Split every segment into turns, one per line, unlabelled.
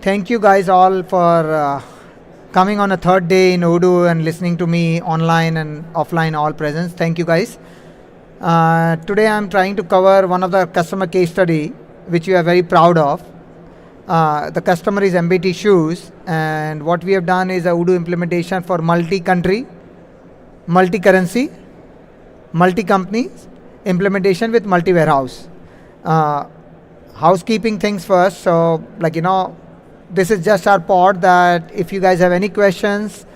Thank you guys all for coming on a third day in Odoo and listening to me online and offline, all presence. Thank you guys. Today I'm trying to cover one of the customer case study which we are very proud of. The customer is MBT Shoes, and what we have done is a Odoo implementation for multi-country, multi-currency, multi-company implementation with multi-warehouse. Housekeeping things first. So this is just our pod that if you guys have any questions,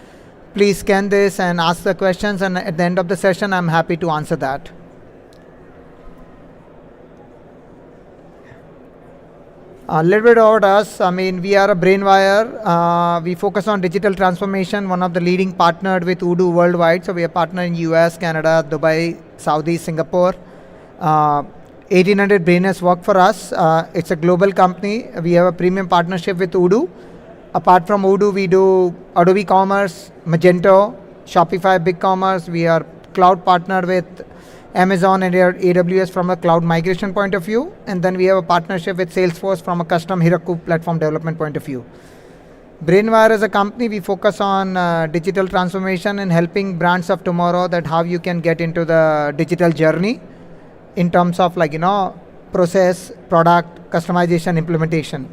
please scan this and ask the questions, and at the end of the session I'm happy to answer that. A little bit about us. We are a Brainwire. We focus on digital transformation, one of the leading partnered with Odoo worldwide. So we are partnered in US, Canada, Dubai, Saudi, Singapore. 1,800 brainers work for us. It's a global company. We have a premium partnership with Odoo. Apart from Odoo, we do Adobe Commerce, Magento, Shopify, BigCommerce. We are cloud partner with Amazon and AWS from a cloud migration point of view. And then we have a partnership with Salesforce from a custom Heroku platform development point of view. Brainwire as a company, we focus on digital transformation and helping brands of tomorrow that how you can get into the digital journey in terms of process, product, customization, implementation.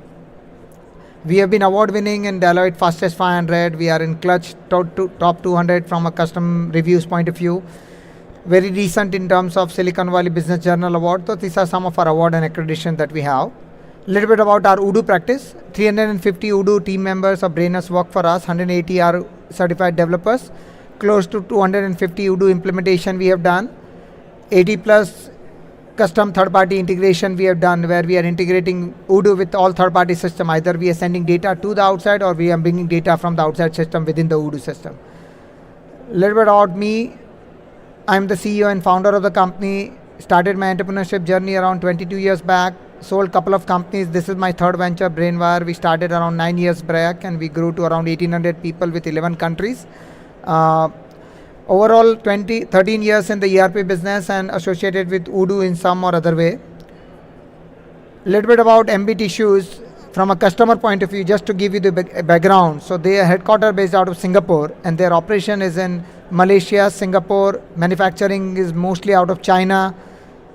We have been award winning in Deloitte Fastest 500. We are in Clutch top 200 from a custom reviews point of view. Very recent in terms of Silicon Valley Business Journal award. So these are some of our award and accreditation that we have. A little bit about our Odoo practice. 350 Odoo team members of Brainers work for us. 180 are certified developers. Close to 250 Odoo implementation we have done. 80 plus custom third-party integration we have done, where we are integrating Odoo with all third-party system. Either we are sending data to the outside or we are bringing data from the outside system within the Odoo system. A little bit about me. I'm the CEO and founder of the company. Started my entrepreneurship journey around 22 years back. Sold a couple of companies. This is my third venture, Brainwire. We started around 9 years back and we grew to around 1,800 people with 11 countries. Overall, 13 years in the ERP business and associated with Odoo in some or other way. A little bit about MBT Shoes from a customer point of view, just to give you the background. So they are headquartered based out of Singapore, and their operation is in Malaysia, Singapore. Manufacturing is mostly out of China.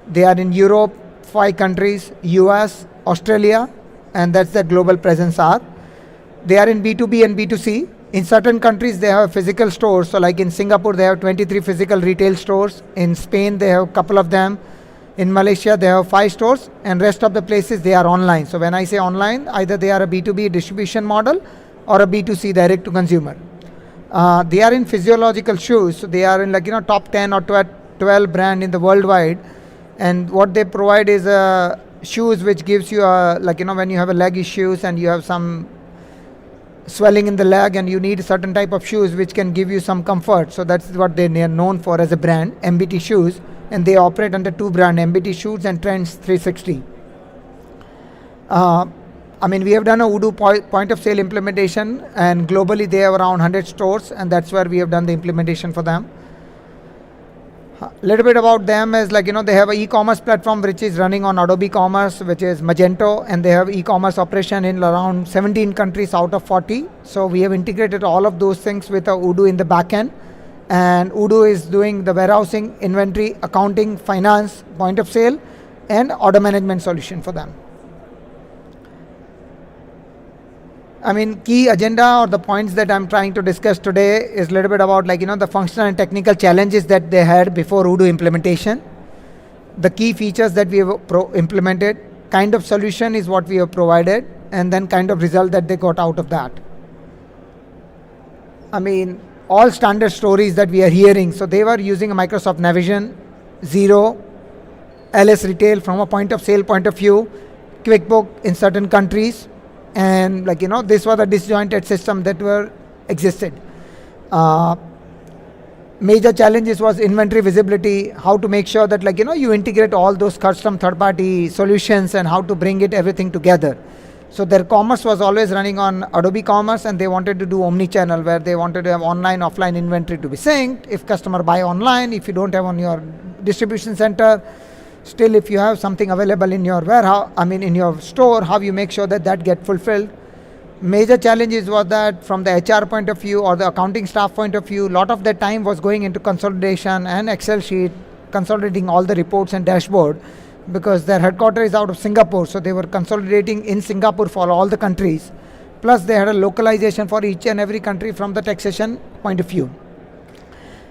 They are in Europe, 5 countries, US, Australia, and that's the global presence are. They are in B2B and B2C. In certain countries, they have physical stores. So like in Singapore, they have 23 physical retail stores. In Spain, they have a couple of them. In Malaysia, they have 5 stores. And rest of the places, they are online. So when I say online, either they are a B2B distribution model or a B2C direct to consumer. They are in physiological shoes. So they are in top 10 or 12 brand in the worldwide. And what they provide is shoes which gives you when you have a leg issues and you have some swelling in the leg and you need certain type of shoes which can give you some comfort. So that's what they are known for as a brand, MBT Shoes, and they operate under 2 brands, MBT Shoes and Trends 360. We have done a Odoo point of sale implementation, and globally they have around 100 stores, and that's where we have done the implementation for them. A little bit about them is they have an e-commerce platform which is running on Adobe Commerce, which is Magento, and they have e-commerce operation in around 17 countries out of 40. So we have integrated all of those things with Odoo in the back end, and Odoo is doing the warehousing, inventory, accounting, finance, point of sale, and order management solution for them. Key agenda or the points that I'm trying to discuss today is a little bit about the functional and technical challenges that they had before Odoo implementation, the key features that we have implemented, kind of solution is what we have provided, and then kind of result that they got out of that. All standard stories that we are hearing. So they were using a Microsoft Navision, Xero, LS Retail from a point of sale point of view, QuickBook in certain countries. And this was a disjointed system that existed. Major challenges was inventory visibility, how to make sure that you integrate all those custom third-party solutions and how to bring everything together. So their commerce was always running on Adobe Commerce, and they wanted to do Omnichannel, where they wanted to have online, offline inventory to be synced. If customer buy online, if you don't have on your distribution center, still if you have something available in your warehouse, in your store, how you make sure that that get fulfilled. Major challenges was that from the HR point of view or the accounting staff point of view, a lot of their time was going into consolidation and Excel sheet, consolidating all the reports and dashboard, because their headquarters is out of Singapore, so they were consolidating in Singapore for all the countries. Plus they had a localization for each and every country from the taxation point of view.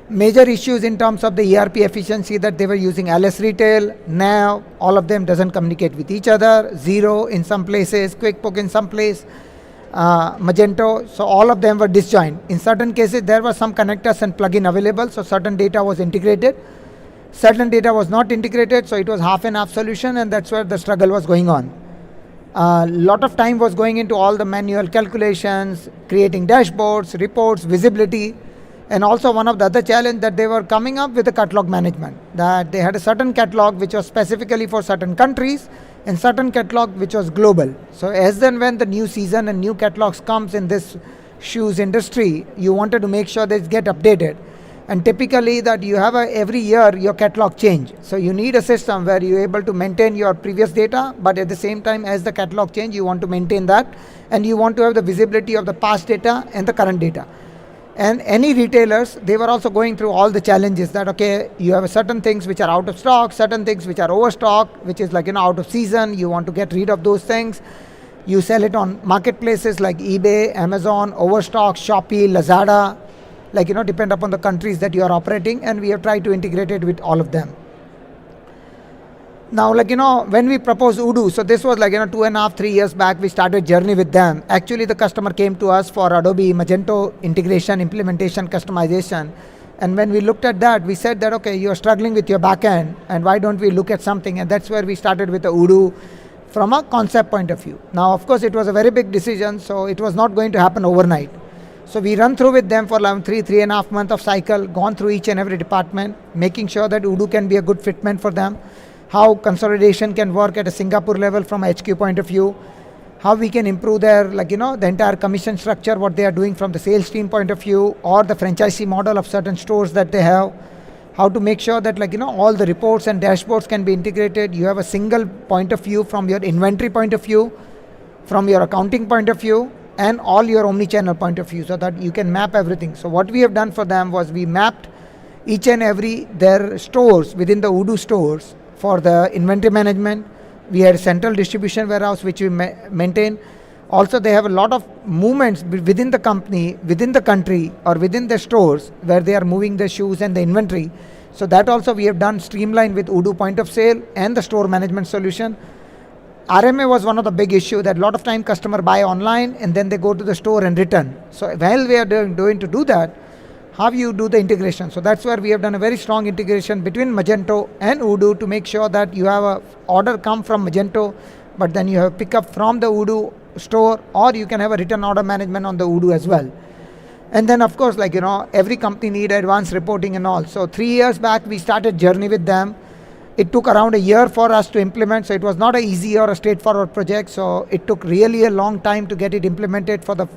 Major issues in terms of the ERP efficiency, that they were using LS Retail, now all of them doesn't communicate with each other, Zero in some places, QuickBook in some place, Magento, so all of them were disjoint. In certain cases there were some connectors and plugin available, so certain data was integrated, certain data was not integrated, so it was half and half solution, and that's where the struggle was going on. A lot of time was going into all the manual calculations, creating dashboards, reports, visibility, and also one of the other challenge that they were coming up with the catalog management, that they had a certain catalog which was specifically for certain countries and certain catalog which was global. So as then when the new season and new catalogs comes in this shoes industry, you wanted to make sure they get updated. And typically that you have every year your catalog change. So you need a system where you're able to maintain your previous data, but at the same time as the catalog change, you want to maintain that, and you want to have the visibility of the past data and the current data. And any retailers, they were also going through all the challenges that, okay, you have certain things which are out of stock, certain things which are overstock, which is like, out of season, you want to get rid of those things. You sell it on marketplaces like eBay, Amazon, Overstock, Shopee, Lazada, depend upon the countries that you are operating, and we have tried to integrate it with all of them. Now, when we proposed Odoo, so this was 2.5, 3 years back, we started journey with them. Actually, the customer came to us for Adobe Magento integration, implementation, customization. And when we looked at that, we said that, okay, you're struggling with your backend, and why don't we look at something? And that's where we started with the Odoo from a concept point of view. Now, of course, it was a very big decision, so it was not going to happen overnight. So we run through with them for 3.5 months of cycle, gone through each and every department, making sure that Odoo can be a good fitment for them, how consolidation can work at a Singapore level from a HQ point of view, how we can improve their, the entire commission structure, what they are doing from the sales team point of view, or the franchisee model of certain stores that they have, how to make sure that, all the reports and dashboards can be integrated. You have a single point of view from your inventory point of view, from your accounting point of view, and all your omnichannel point of view, so that you can map everything. So what we have done for them was we mapped each and every their stores within the Odoo stores for the inventory management. We had a central distribution warehouse which we maintain. Also, they have a lot of movements within the company, within the country, or within the stores where they are moving the shoes and the inventory. So that also we have done streamlined with Odoo point of sale and the store management solution. RMA was one of the big issue, that a lot of time customer buy online and then they go to the store and return. So while we are going to do that, how you do the integration? So that's where we have done a very strong integration between Magento and Odoo to make sure that you have a order come from Magento, but then you have pick up from the Odoo store, or you can have a return order management on the Odoo as well. And then of course, every company need advanced reporting and all. So 3 years back, we started journey with them. It took around a year for us to implement, so it was not an easy or a straightforward project. So it took really a long time to get it implemented for the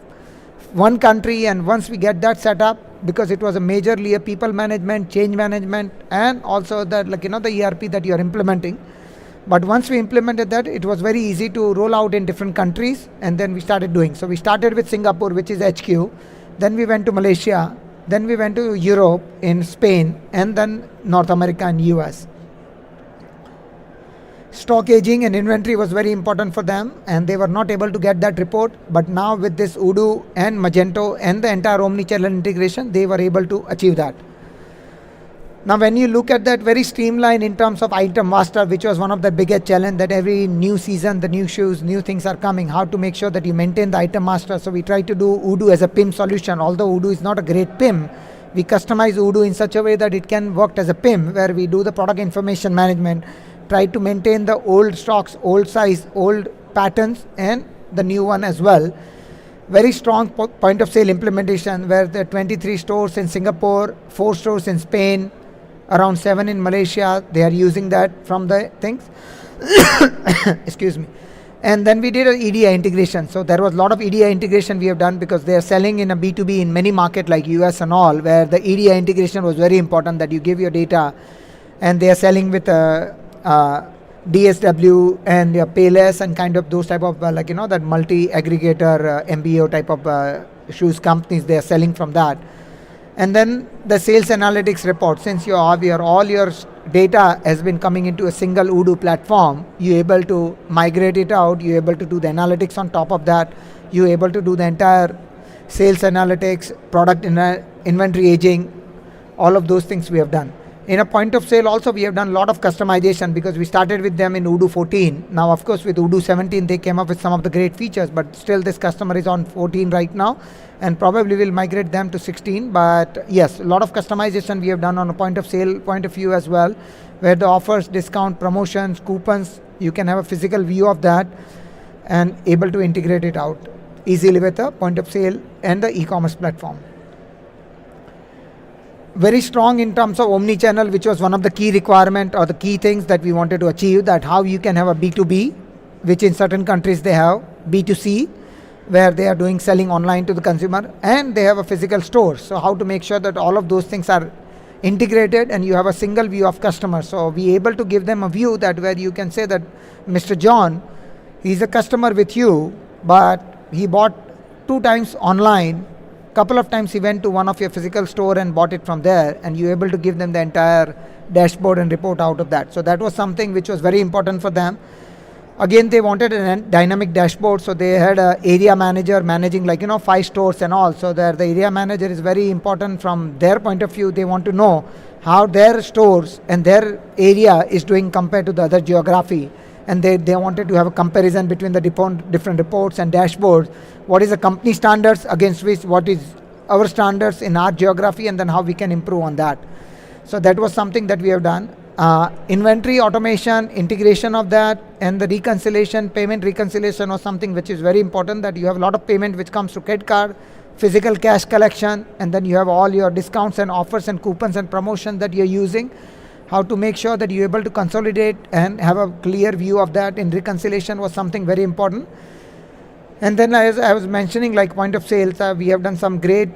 one country. And once we get that set up, because it was a majorly a people management, change management, and also the the ERP that you are implementing. But once we implemented that, it was very easy to roll out in different countries, and then we started doing. So we started with Singapore, which is HQ. Then we went to Malaysia. Then we went to Europe, in Spain, and then North America and US. Stock aging and inventory was very important for them, and they were not able to get that report. But now with this Odoo and Magento and the entire omnichannel integration, they were able to achieve that. Now when you look at that, very streamlined in terms of item master, which was one of the biggest challenge, that every new season, the new shoes, new things are coming, how to make sure that you maintain the item master. So we try to do Odoo as a PIM solution. Although Odoo is not a great PIM, we customize Odoo in such a way that it can work as a PIM, where we do the product information management, try to maintain the old stocks, old size, old patterns, and the new one as well. Very strong point of sale implementation, where there are 23 stores in Singapore, 4 stores in Spain, around 7 in Malaysia. They are using that from the things. Excuse me. And then we did an EDI integration. So there was a lot of EDI integration we have done, because they are selling in a B2B in many markets like US and all, where the EDI integration was very important, that you give your data, and they are selling with DSW and Payless and kind of those type of that multi-aggregator MBO type of shoes companies, they are selling from that. And then the sales analytics report, since you have all your data has been coming into a single Odoo platform, you're able to migrate it out, you're able to do the analytics on top of that, you're able to do the entire sales analytics, product inventory aging, all of those things we have done. In a point of sale also, we have done a lot of customization because we started with them in Odoo 14. Now, of course, with Odoo 17, they came up with some of the great features, but still this customer is on 14 right now and probably will migrate them to 16. But yes, a lot of customization we have done on a point of sale point of view as well, where the offers, discount, promotions, coupons, you can have a physical view of that and able to integrate it out easily with the point of sale and the e-commerce platform. Very strong in terms of Omnichannel, which was one of the key requirement or the key things that we wanted to achieve, that how you can have a B2B, which in certain countries they have B2C, where they are doing selling online to the consumer, and they have a physical store. So how to make sure that all of those things are integrated and you have a single view of customers. So we able to give them a view that where you can say that Mr. John, he's a customer with you, but he bought 2 times online, couple of times he went to one of your physical store and bought it from there, and you're able to give them the entire dashboard and report out of that. So that was something which was very important for them. Again, they wanted a dynamic dashboard, so they had an area manager managing 5 stores and all. So there the area manager is very important from their point of view. They want to know how their stores and their area is doing compared to the other geography. And they wanted to have a comparison between the different reports and dashboards. What is the company standards against which what is our standards in our geography, and then how we can improve on that. So that was something that we have done. Inventory automation, integration of that, and the reconciliation, payment reconciliation was something which is very important, that you have a lot of payment which comes to credit card, physical cash collection, and then you have all your discounts and offers and coupons and promotions that you're using. How to make sure that you're able to consolidate and have a clear view of that in reconciliation was something very important. And then as I was mentioning, point of sales, we have done some great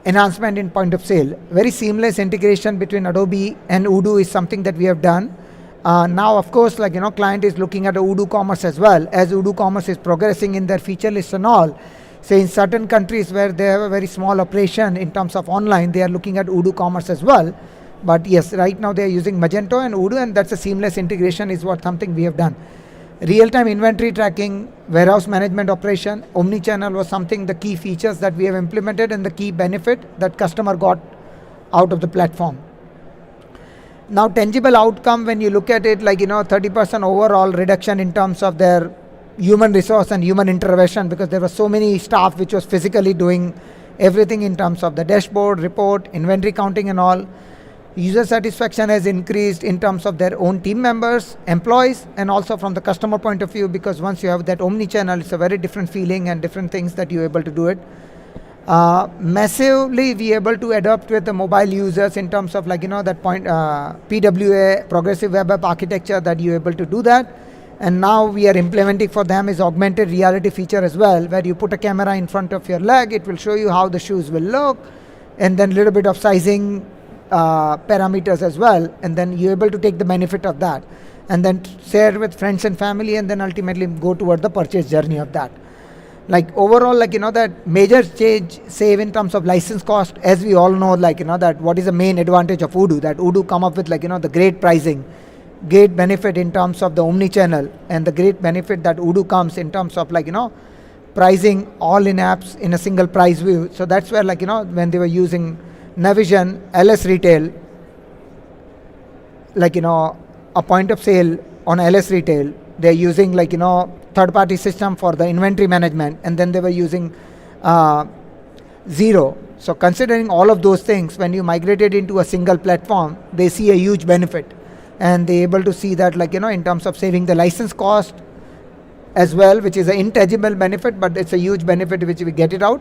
enhancement in point of sale. Very seamless integration between Adobe and Odoo is something that we have done. Now, of course, client is looking at Odoo Commerce as well, as Odoo Commerce is progressing in their feature list and all. So in certain countries where they have a very small operation in terms of online, they are looking at Odoo Commerce as well. But yes, right now they are using Magento and Odoo, and that's a seamless integration is what something we have done. Real-time inventory tracking, warehouse management operation, Omnichannel was something, the key features that we have implemented and the key benefit that customer got out of the platform. Now, tangible outcome, when you look at it, 30% overall reduction in terms of their human resource and human intervention, because there were so many staff which was physically doing everything in terms of the dashboard, report, inventory counting and all. User satisfaction has increased in terms of their own team members, employees, and also from the customer point of view, because once you have that Omnichannel, it's a very different feeling and different things that you're able to do it. Massively we able to adopt with the mobile users in terms of that point, PWA, progressive web app architecture, that you're able to do that. And now we are implementing for them is augmented reality feature as well, where you put a camera in front of your leg, it will show you how the shoes will look, and then a little bit of sizing parameters as well, and then you're able to take the benefit of that and then share with friends and family, and then ultimately go toward the purchase journey of that. Overall, that major change save in terms of license cost, as we all know, that what is the main advantage of Odoo, that Odoo come up with the great pricing, great benefit in terms of the Omnichannel, and the great benefit that Odoo comes in terms of pricing all in apps in a single price view. So that's where when they were using Navision, LS Retail, a point of sale on LS Retail, they're using third-party system for the inventory management, and then they were using Zero. So considering all of those things, when you migrated into a single platform, they see a huge benefit, and they're able to see that in terms of saving the license cost as well, which is an intangible benefit, but it's a huge benefit which we get it out.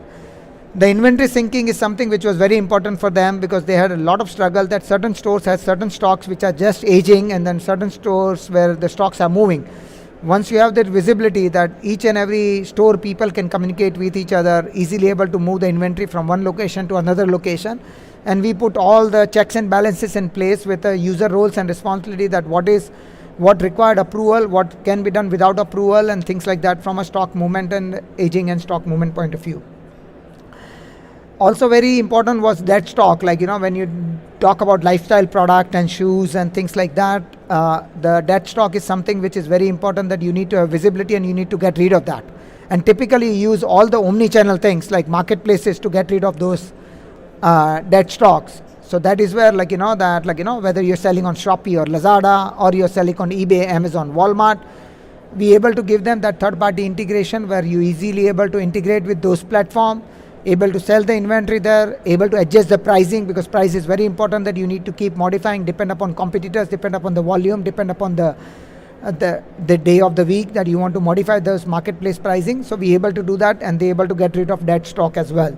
The inventory syncing is something which was very important for them, because they had a lot of struggle that certain stores had certain stocks which are just aging, and then certain stores where the stocks are moving. Once you have that visibility that each and every store people can communicate with each other, easily able to move the inventory from one location to another location, and we put all the checks and balances in place with the user roles and responsibility, that what is what required approval, what can be done without approval, and things like that from a stock movement and aging and stock movement point of view. Also very important was dead stock. Like, when you talk about lifestyle product and shoes and things like that, the dead stock is something which is very important, that you need to have visibility and you need to get rid of that. And typically you use all the omnichannel things like marketplaces to get rid of those dead stocks. So that is where, whether you're selling on Shopee or Lazada, or you're selling on eBay, Amazon, Walmart, be able to give them that third-party integration where you easily able to integrate with those platforms, able to sell the inventory there, able to adjust the pricing, because price is very important, that you need to keep modifying, depend upon competitors, depend upon the volume, depend upon the day of the week that you want to modify those marketplace pricing. So be able to do that, and be able to get rid of dead stock as well.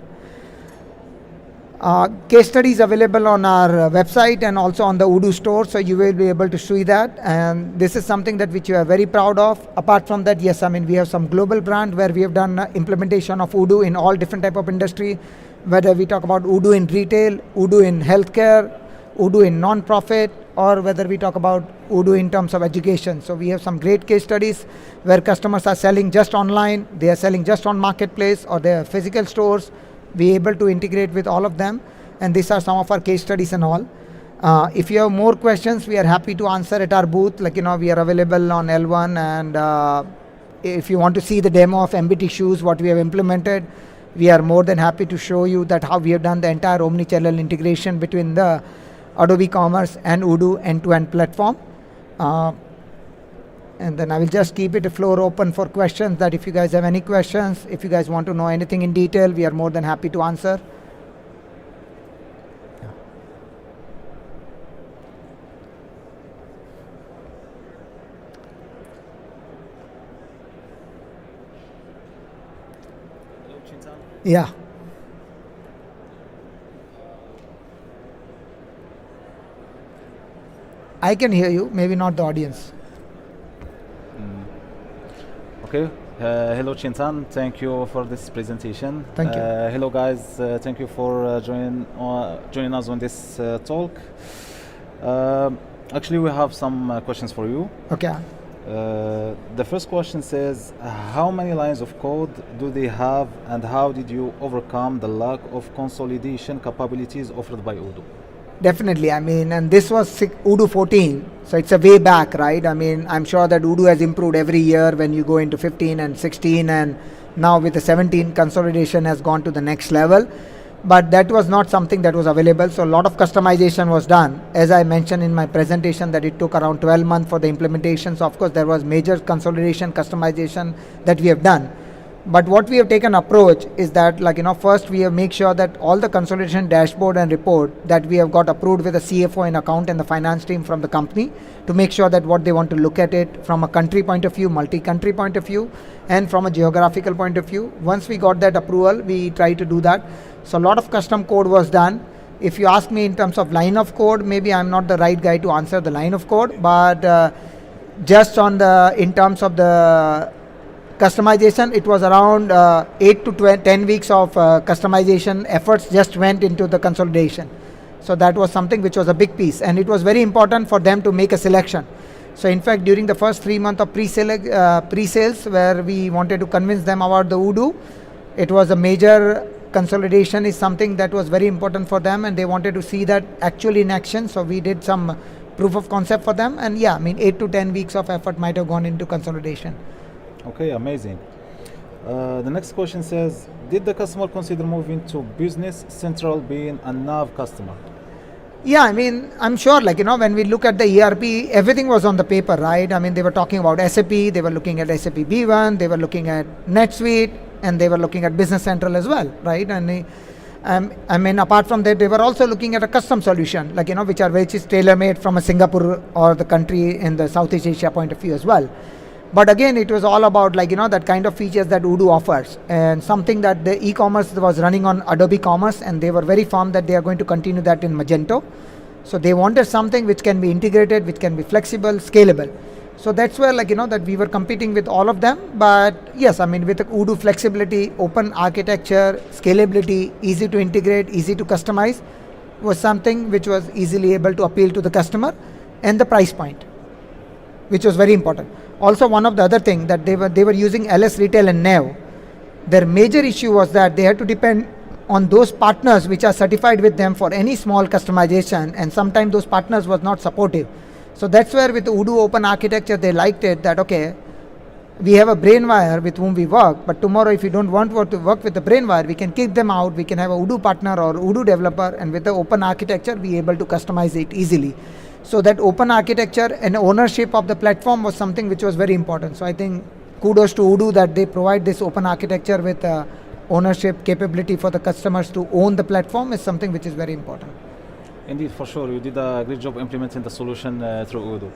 Case studies available on our website and also on the Odoo store, so you will be able to see that. And this is something that which we are very proud of. Apart from that, yes, we have some global brand where we have done implementation of Odoo in all different type of industry, whether we talk about Odoo in retail, Odoo in healthcare, Odoo in non-profit, or whether we talk about Odoo in terms of education. So we have some great case studies where customers are selling just online, they are selling just on marketplace, or their physical stores. Be able to integrate with all of them, and these are some of our case studies and all. If you have more questions, we are happy to answer at our booth. We are available on L1, and if you want to see the demo of MBT Shoes, what we have implemented, we are more than happy to show you that how we have done the entire omnichannel integration between the Adobe Commerce and Odoo end-to-end platform. And then I will just keep it a floor open for questions, that if you guys have any questions, if you guys want to know anything in detail, we are more than happy to answer. Yeah. I can hear you, maybe not the audience.
Okay. Hello, Chintan. Thank you for this presentation.
Thank you.
Hello, guys. Thank you for joining us on this talk. Actually, we have some questions for you.
Okay.
The first question says, how many lines of code do they have, and how did you overcome the lack of consolidation capabilities offered by Odoo?
Definitely, and this was Odoo 14, so it's a way back, right? I'm sure that Odoo has improved every year when you go into 15 and 16, and now with the 17, consolidation has gone to the next level. But that was not something that was available, so a lot of customization was done. As I mentioned in my presentation, that it took around 12 months for the implementation, so of course there was major consolidation, customization that we have done. But what we have taken approach is that, first we have make sure that all the consolidation dashboard and report that we have got approved with the CFO and account and the finance team from the company, to make sure that what they want to look at it from a country point of view, multi-country point of view, and from a geographical point of view. Once we got that approval, we try to do that. So a lot of custom code was done. If you ask me in terms of line of code, maybe I'm not the right guy to answer the line of code, but just in terms of the customization, it was around 8 to 10 weeks of customization efforts just went into the consolidation. So that was something which was a big piece, and it was very important for them to make a selection. So in fact, during the first 3 months of pre-sales, where we wanted to convince them about the Odoo, it was a major consolidation is something that was very important for them, and they wanted to see that actually in action. So we did some proof of concept for them, and 8 to 10 weeks of effort might have gone into consolidation.
Okay, amazing. The next question says, did the customer consider moving to Business Central being a nav customer?
Yeah, I'm sure, when we look at the ERP, everything was on the paper, right? They were talking about SAP, they were looking at SAP B1, they were looking at NetSuite, and they were looking at Business Central as well, right? And apart from that, they were also looking at a custom solution, which is tailor-made from a Singapore or the country in the Southeast Asia point of view as well. But again, it was all about that kind of features that Odoo offers, and something that the e-commerce was running on Adobe Commerce, and they were very firm that they are going to continue that in Magento. So they wanted something which can be integrated, which can be flexible, scalable. So that's where that we were competing with all of them. But yes, with the Odoo flexibility, open architecture, scalability, easy to integrate, easy to customize, was something which was easily able to appeal to the customer, and the price point. which was very important. Also, one of the other thing that they were using LS Retail and Nev. Their major issue was that they had to depend on those partners which are certified with them for any small customization, and sometimes those partners was not supportive. So that's where with Odoo open architecture, they liked it that, okay, we have a Brainwire with whom we work, but tomorrow if you don't want to work with the Brainwire, we can kick them out, we can have a Odoo partner or Odoo developer, and with the open architecture, we able to customize it easily. So that open architecture and ownership of the platform was something which was very important. So I think kudos to Odoo that they provide this open architecture with ownership capability for the customers to own the platform is something which is very important.
Indeed, for sure, you did a great job implementing the solution through Odoo.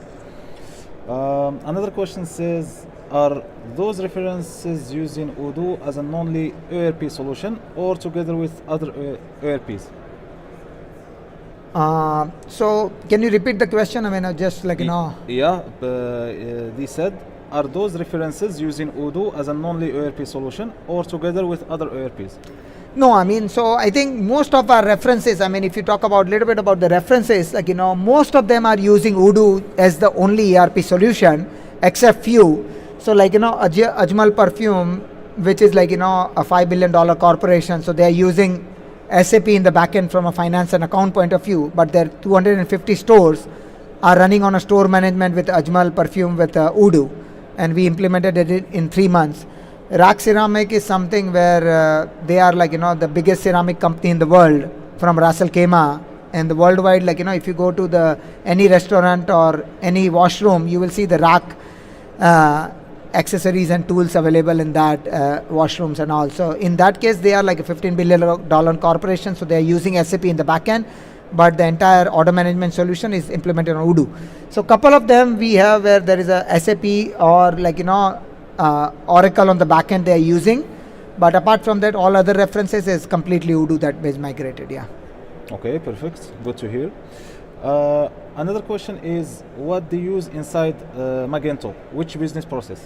Another question says, are those references using Odoo as an only ERP solution or together with other ERPs?
So can you repeat the question? I mean, just like,
Yeah, they said, are those references using Odoo as an only ERP solution or together with other ERPs?
No, I mean, so I think most of our references, I mean, if you talk about a little bit about the references, like, most of them are using Odoo as the only ERP solution, except few. So like, Ajmal Perfume, which is like, a $5 billion corporation. So they are using SAP in the backend from a finance and account point of view, but their 250 stores are running on a store management with Ajmal Perfume with Odoo. And we implemented it in 3 months. Rack Ceramic is something where they are like, the biggest ceramic company in the world from Ras Al Khaimah. And the worldwide, like, if you go to any restaurant or any washroom, you will see the rack accessories and tools available in that washrooms and all. So in that case, they are like a $15 billion corporation. So they are using SAP in the backend, but the entire order management solution is implemented on Odoo. So couple of them we have where there is a SAP or like, Oracle on the backend they are using. But apart from that, all other references is completely Odoo that is migrated, yeah.
Okay, perfect. Good to hear. Another question is, what do you use inside Magento? Which business process?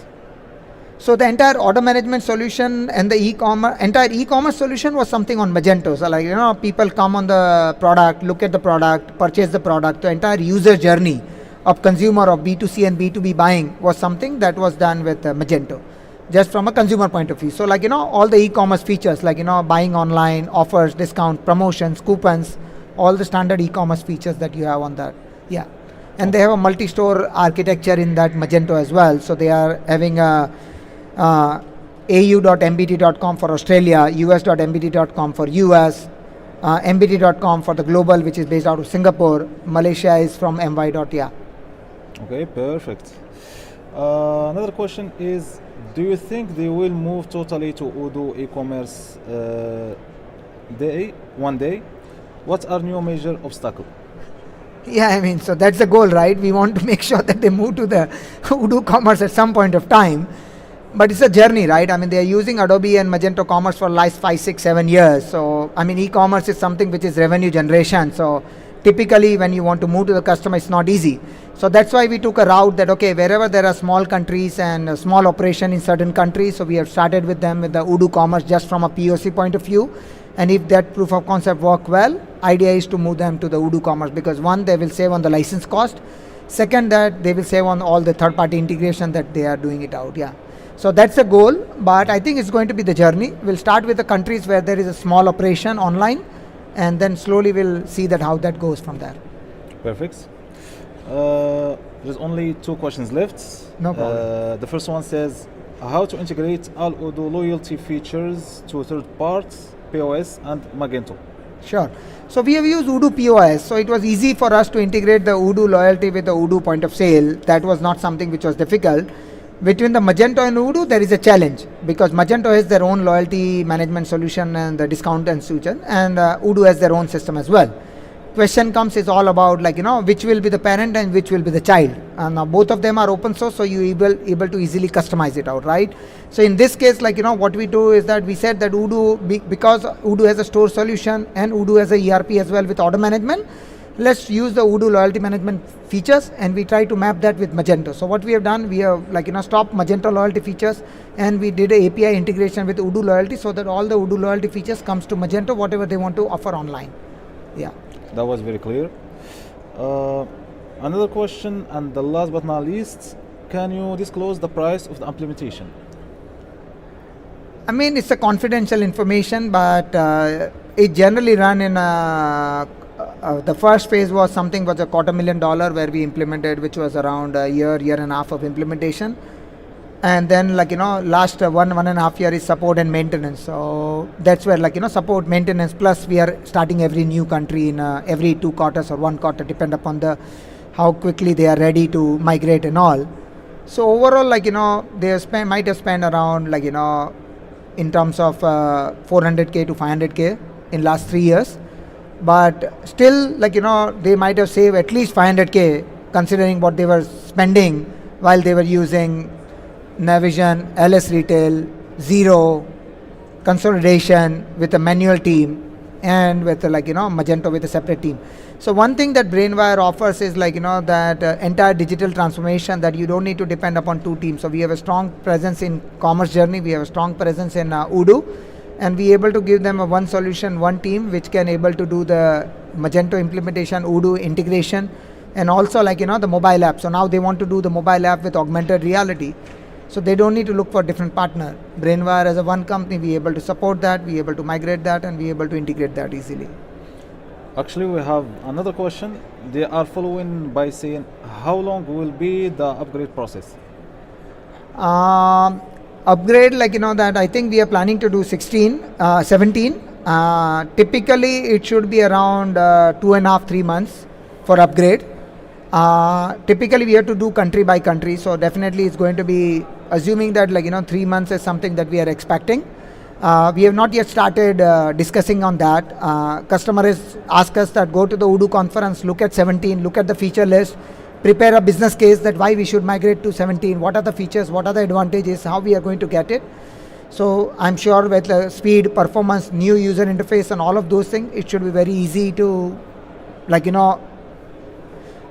So the entire order management solution and the entire e-commerce solution was something on Magento. So like, people come on the product, look at the product, purchase the product. The entire user journey of consumer of B2C and B2B buying was something that was done with Magento, just from a consumer point of view. So like, all the e-commerce features, like, buying online, offers, discount, promotions, coupons, all the standard e-commerce features that you have on that. Yeah. And they have a multi-store architecture in that Magento as well. So they are having a au.mbt.com for Australia, us.mbt.com for US, mbt.com for the global, which is based out of Singapore. Malaysia is from my. Yeah.
Okay, perfect. Another question is, do you think they will move totally to Odoo e-commerce one day? What are new major obstacles?
Yeah, I mean, so that's the goal, right? We want to make sure that they move to the Odoo commerce at some point of time. But it's a journey, right? I mean, they are using Adobe and Magento Commerce for last 5, 6, 7 years. So, I mean, e-commerce is something which is revenue generation. So, typically when you want to move to the customer, it's not easy. So that's why we took a route that, okay, wherever there are small countries and a small operation in certain countries, so we have started with them with the Odoo Commerce just from a POC point of view. And if that proof of concept work well, idea is to move them to the Odoo Commerce, because one, they will save on the license cost. Second, that they will save on all the third-party integration that they are doing it out, yeah. So that's the goal, but I think it's going to be the journey. We'll start with the countries where there is a small operation online, and then slowly we'll see that how that goes from there.
Perfect. There's only 2 questions left.
No problem.
The first one says, how to integrate all Odoo loyalty features to third parts, POS and Magento?
Sure. So we have used Odoo POS. So it was easy for us to integrate the Odoo loyalty with the Odoo point of sale. That was not something which was difficult. Between the Magento and Odoo, there is a challenge, because Magento has their own loyalty management solution and the discount and solution, and Odoo has their own system as well. Question comes is all about like, which will be the parent and which will be the child. And both of them are open source, so you able to easily customize it out, right? So in this case, like, what we do is that we said that Odoo, because Odoo has a store solution and Odoo has a ERP as well with order management, let's use the Odoo loyalty management features, and we try to map that with Magento. So what we have done, we have stopped Magento loyalty features, and we did an API integration with Odoo loyalty, so that all the Odoo loyalty features comes to Magento, whatever they want to offer online. Yeah.
That was very clear. Another question, and the last but not least, can you disclose the price of the implementation?
I mean, it's a confidential information, but it generally run in the first phase was something was $250,000 where we implemented, which was around a year and a half of implementation. And then last one and a half year is support and maintenance. So that's where support, maintenance, plus we are starting every new country in every 2 quarters or 1 quarter, depend upon how quickly they are ready to migrate and all. So overall, they might have spent around in terms of 400K to 500K in last 3 years. But still, they might have saved at least 500K considering what they were spending while they were using Navision, LS Retail, Zero, consolidation with a manual team, and with Magento with a separate team. So one thing that Brainwire offers is that entire digital transformation that you don't need to depend upon 2 teams. So we have a strong presence in commerce journey, we have a strong presence in Odoo, and we able to give them a one solution, one team which can able to do the Magento implementation, Odoo integration, and also the mobile app. So now they want to do the mobile app with augmented reality. So they don't need to look for different partner. Brainwire as a one company, we able to support that, we able to migrate that, and we able to integrate that easily.
Actually, we have another question. They are following by saying, how long will be the upgrade process?
Upgrade, that I think we are planning to do 17. Typically, it should be around 2.5-3 months for upgrade. Typically, we have to do country by country. So definitely, it's going to be assuming that 3 months is something that we are expecting. We have not yet started discussing on that. Customer has asked us that go to the Odoo conference, look at 17, look at the feature list, prepare a business case that why we should migrate to 17, what are the features, what are the advantages, how we are going to get it. So I'm sure with the speed, performance, new user interface and all of those things, it should be very easy to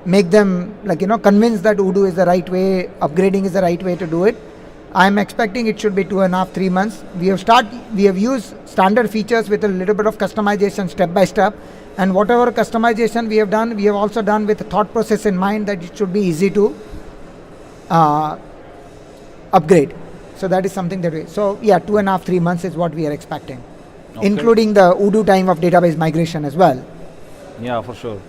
make them convince that Odoo is the right way, upgrading is the right way to do it. I'm expecting it should be 2.5-3 months. We have used standard features with a little bit of customization step by step, and whatever customization we have done, we have also done with a thought process in mind that it should be easy to upgrade. So that is something that 2.5-3 months is what we are expecting, including the Odoo time of database migration as well.
Yeah, for sure.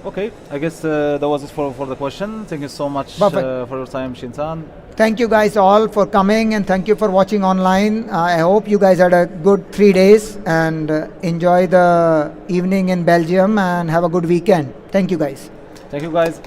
Okay, I guess that was it for the question. Thank you so much for your time, Shintan.
Thank you guys all for coming, and thank you for watching online. I hope you guys had a good 3 days and enjoy the evening in Belgium and have a good weekend. Thank you guys.
Thank you guys.